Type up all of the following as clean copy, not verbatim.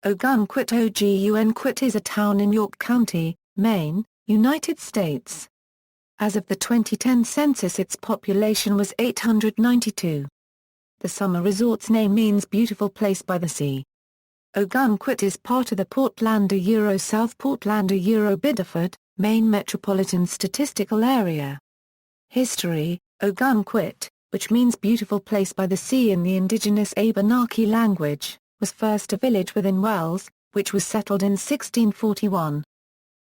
Ogunquit oh-GUN-kwit is a town in York County, Maine, United States. As of the 2010 census, its population was 892. The summer resort's name means beautiful place by the sea. Ogunquit is part of the Portland-South Portland-Biddeford, Maine Metropolitan Statistical Area. History: Ogunquit, which means beautiful place by the sea in the indigenous Abenaki language, was first a village within Wells, which was settled in 1641.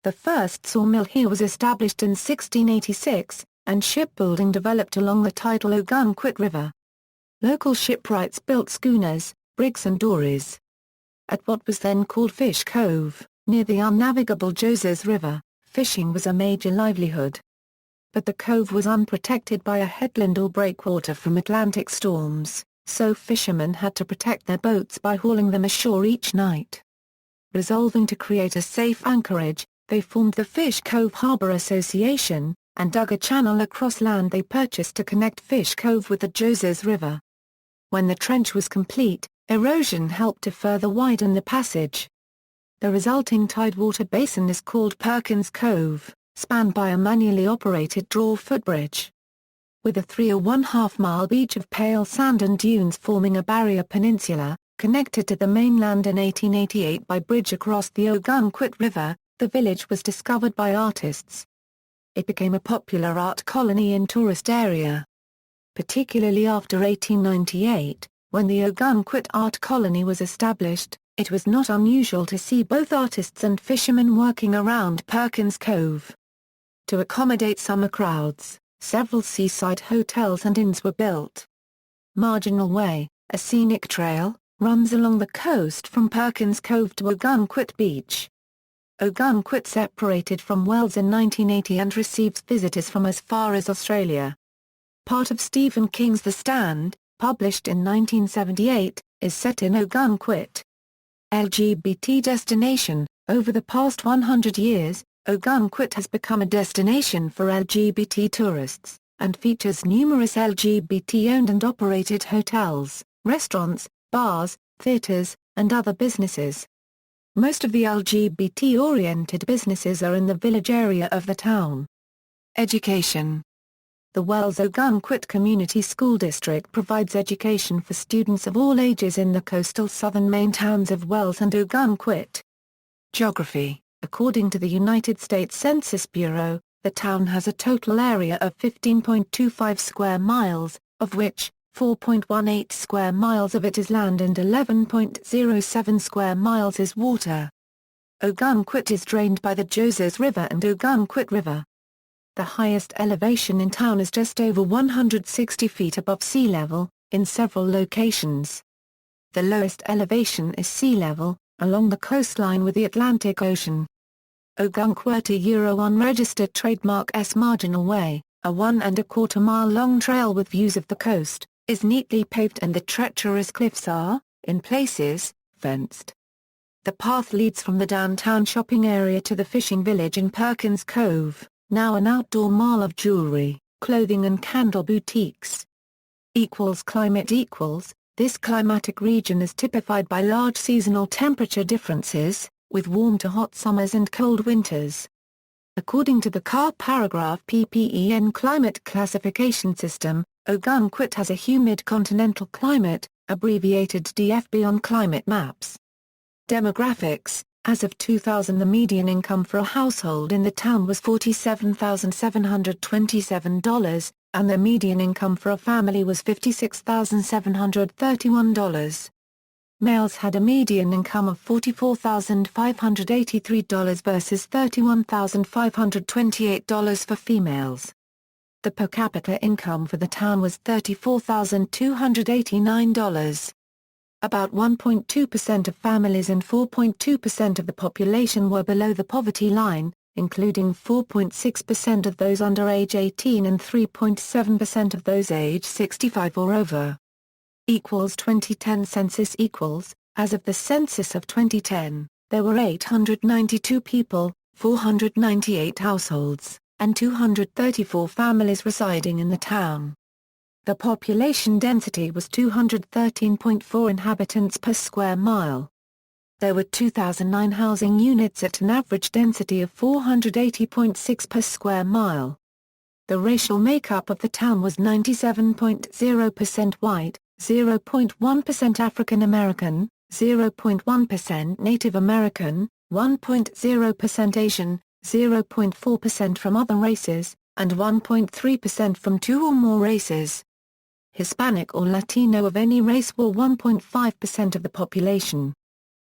The first sawmill here was established in 1686, and shipbuilding developed along the tidal Ogunquit River. Local shipwrights built schooners, brigs and dories. At what was then called Fish Cove, near the unnavigable Joses River, fishing was a major livelihood. But the cove was unprotected by a headland or breakwater from Atlantic storms, so fishermen had to protect their boats by hauling them ashore each night. Resolving to create a safe anchorage, they formed the Fish Cove Harbor Association, and dug a channel across land they purchased to connect Fish Cove with the Joses River. When the trench was complete, erosion helped to further widen the passage. The resulting tidewater basin is called Perkins Cove, spanned by a manually operated draw footbridge. With a 3.5 mile beach of pale sand and dunes forming a barrier peninsula, connected to the mainland in 1888 by bridge across the Ogunquit River, the village was discovered by artists. It became a popular art colony and tourist area. Particularly after 1898, when the Ogunquit Art Colony was established, it was not unusual to see both artists and fishermen working around Perkins Cove. To accommodate summer crowds, several seaside hotels and inns were built. Marginal Way, a scenic trail, runs along the coast from Perkins Cove to Ogunquit Beach. Ogunquit separated from Wells in 1980 and receives visitors from as far as Australia. Part of Stephen King's The Stand, published in 1978, is set in Ogunquit. Lgbt Destination. Over the past 100 years, Ogunquit has become a destination for LGBT tourists, and features numerous LGBT-owned and operated hotels, restaurants, bars, theaters, and other businesses. Most of the LGBT-oriented businesses are in the village area of the town. Education. The Wells Ogunquit Community School District provides education for students of all ages in the coastal southern Maine towns of Wells and Ogunquit. Geography. According to the United States Census Bureau, the town has a total area of 15.25 square miles, of which 4.18 square miles of it is land and 11.07 square miles is water. Ogunquit is drained by the Joses River and Ogunquit River. The highest elevation in town is just over 160 feet above sea level, in several locations. The lowest elevation is sea level, along the coastline with the Atlantic Ocean. Ogunquit unregistered trademark S Marginal Way, a 1.25 mile long trail with views of the coast, is neatly paved and the treacherous cliffs are, in places, fenced. The path leads from the downtown shopping area to the fishing village in Perkins Cove, now an outdoor mall of jewelry, clothing and candle boutiques. Climate. This climatic region is typified by large seasonal temperature differences, with warm to hot summers and cold winters. According to the CAR paragraph PPEN climate classification system, Ogunquit has a humid continental climate, abbreviated DFB on climate maps. Demographics. As of 2000, the median income for a household in the town was $47,727, and the median income for a family was $56,731. Males had a median income of $44,583 versus $31,528 for females. The per capita income for the town was $34,289. About 1.2% of families and 4.2% of the population were below the poverty line, including 4.6% of those under age 18 and 3.7% of those age 65 or over. 2010 census. As of the census of 2010, there were 892 people, 498 households, and 234 families residing in the town. The population density was 213.4 inhabitants per square mile. There were 2,009 housing units at an average density of 480.6 per square mile. The racial makeup of the town was 97.0% white, 0.1% African American, 0.1% Native American, 1.0% Asian, 0.4% from other races, and 1.3% from two or more races. Hispanic or Latino of any race were 1.5% of the population.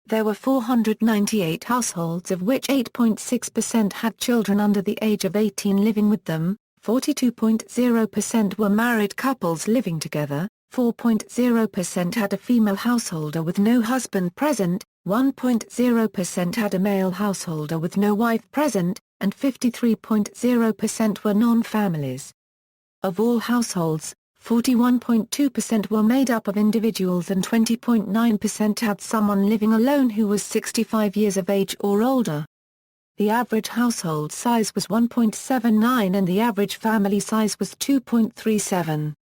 There were 498 households of which 8.6% had children under the age of 18 living with them, 42.0% were married couples living together, 4.0% had a female householder with no husband present, 1.0% had a male householder with no wife present, and 53.0% were non-families. Of all households, 41.2% were made up of individuals and 20.9% had someone living alone who was 65 years of age or older. The average household size was 1.79 and the average family size was 2.37.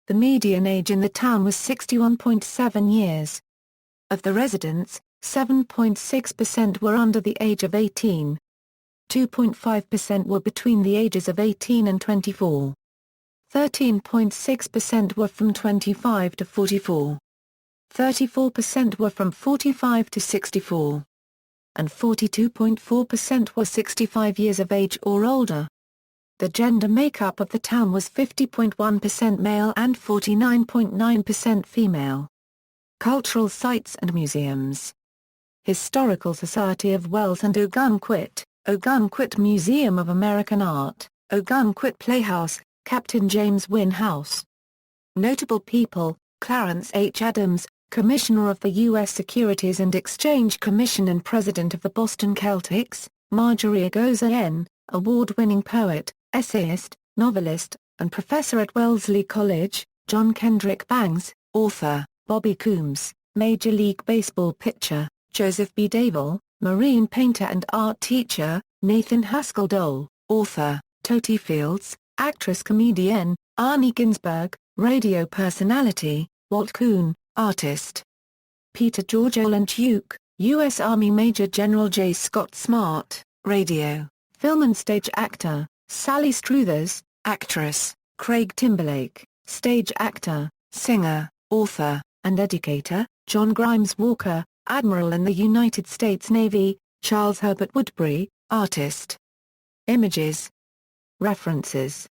The median age in the town was 61.7 years. Of the residents, 7.6% were under the age of 18. 2.5% were between the ages of 18 and 24. 13.6% were from 25 to 44. 34% were from 45 to 64. And 42.4% were 65 years of age or older. The gender makeup of the town was 50.1% male and 49.9% female. Cultural sites and museums. Historical Society of Wells and oh-GUN-kwit, oh-GUN-kwit Museum of American Art, oh-GUN-kwit Playhouse, Captain James Wynne House. Notable people: Clarence H. Adams, Commissioner of the U.S. Securities and Exchange Commission and President of the Boston Celtics; Marjorie Agosa N., award-winning poet, essayist, novelist, and professor at Wellesley College; John Kendrick Bangs, author; Bobby Coombs, Major League Baseball pitcher; Joseph B. Dable, marine painter and art teacher; Nathan Haskell Dole, author; Toti Fields, actress-comedian; Arnie Ginsberg, radio personality; Walt Kuhn, artist. Peter George Olenchuk, U.S. Army Major General J. Scott Smart, radio, film and stage actor; Sally Struthers, actress; Craig Timberlake, stage actor, singer, author, and educator; John Grimes Walker, Admiral in the United States Navy; Charles Herbert Woodbury, artist. Images. References.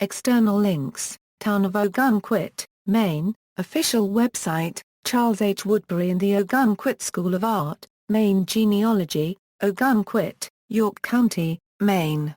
External links: Town of oh-GUN-kwit, Maine, official website, Charles H. Woodbury and the oh-GUN-kwit School of Art, Maine. Genealogy, oh-GUN-kwit, York County, Maine.